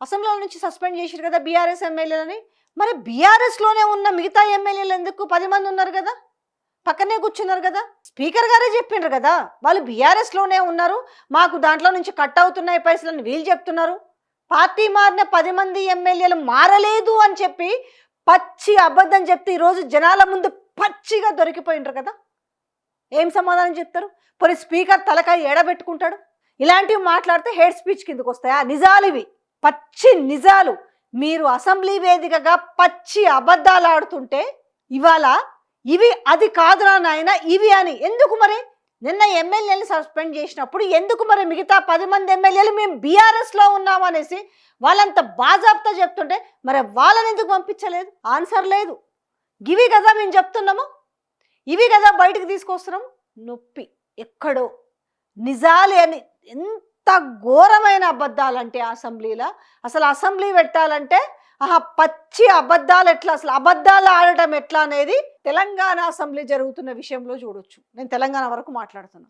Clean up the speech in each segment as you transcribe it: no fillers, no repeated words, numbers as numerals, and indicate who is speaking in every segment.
Speaker 1: అసెంబ్లీలో నుంచి సస్పెండ్ చేశారు కదా బీఆర్ఎస్ ఎమ్మెల్యేలని. మరి బీఆర్ఎస్లోనే ఉన్న మిగతా ఎమ్మెల్యేలు ఎందుకు 10 మంది ఉన్నారు కదా, పక్కనే కూర్చున్నారు కదా. స్పీకర్ గారే చెప్పిండ్రు కదా వాళ్ళు బీఆర్ఎస్లోనే ఉన్నారు, మాకు దాంట్లో నుంచి కట్ అవుతున్నాయి పైసలని వీళ్ళు చెప్తున్నారు. పార్టీ మారిన 10 మంది ఎమ్మెల్యేలు మారలేదు అని చెప్పి పచ్చి అబద్ధం చెప్తే ఈరోజు జనాల ముందు పచ్చిగా దొరికిపోయిండ్రు కదా. ఏం సమాధానం చెప్తారు? పోనీ స్పీకర్ తలకాయ ఎడబెట్టుకుంటాడు? ఇలాంటివి మాట్లాడితే హేట్ స్పీచ్ కిందకు వస్తాయి. ఆ నిజాలు ఇవి, పచ్చి నిజాలు. మీరు అసెంబ్లీ వేదికగా పచ్చి అబద్ధాలు ఆడుతుంటే ఇవాళ ఇవి అది కాదురా నాయన ఇవి అని ఎందుకు మరి? నిన్న ఎమ్మెల్యేలు సస్పెండ్ చేసినప్పుడు ఎందుకు మరి మిగతా 10 మంది ఎమ్మెల్యేలు మేము బీఆర్ఎస్లో ఉన్నామనేసి వాళ్ళంత బాజాబ్తా చెప్తుంటే మరి వాళ్ళని ఎందుకు పంపించలేదు? ఆన్సర్ లేదు. ఇవి కదా మేము చెప్తున్నాము, ఇవి కదా బయటకు తీసుకొస్తున్నాము. నొప్పి ఎక్కడో నిజాలే అని. ఎంత ఘోరమైన అబద్ధాలంటే అసెంబ్లీలో, అసలు అసెంబ్లీ పెట్టాలంటే పచ్చి అబద్ధాలు ఎట్లా, అసలు అబద్ధాలు ఆడటం ఎట్లా అనేది తెలంగాణ అసెంబ్లీ జరుగుతున్న విషయంలో చూడొచ్చు. నేను తెలంగాణ వరకు మాట్లాడుతున్నా.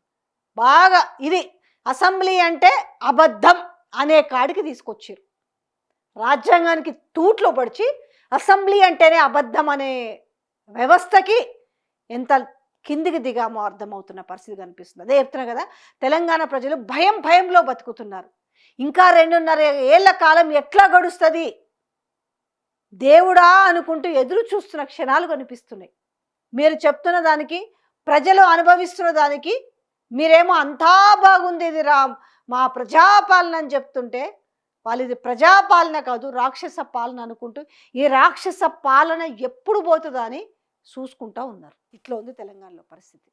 Speaker 1: బాగా ఇది అసెంబ్లీ అంటే అబద్ధం అనే కాడికి తీసుకొచ్చారు. రాజ్యాంగానికి తూట్లో పడిచి అసెంబ్లీ అంటేనే అబద్ధం అనే వ్యవస్థకి ఎంత కిందికి దిగామో అర్థమవుతున్న పరిస్థితి కనిపిస్తుంది. అదే చెప్తున్నా కదా, తెలంగాణ ప్రజలు భయంలో బతుకుతున్నారు. ఇంకా 2.5 ఏళ్ల కాలం ఎట్లా గడుస్తుంది దేవుడా అనుకుంటూ ఎదురు చూస్తున్న క్షణాలు కనిపిస్తున్నాయి. మీరు చెప్తున్న దానికి, ప్రజలు అనుభవిస్తున్న దానికి మీరేమో అంతా బాగుంది ఇది మా ప్రజాపాలన అని చెప్తుంటే వాళ్ళు ఇది ప్రజాపాలన కాదు రాక్షస పాలన అనుకుంటూ ఈ రాక్షస పాలన ఎప్పుడు పోతుందా అని చూసుకుంటూ ఉన్నారు. ఇట్లా ఉంది తెలంగాణలో పరిస్థితి.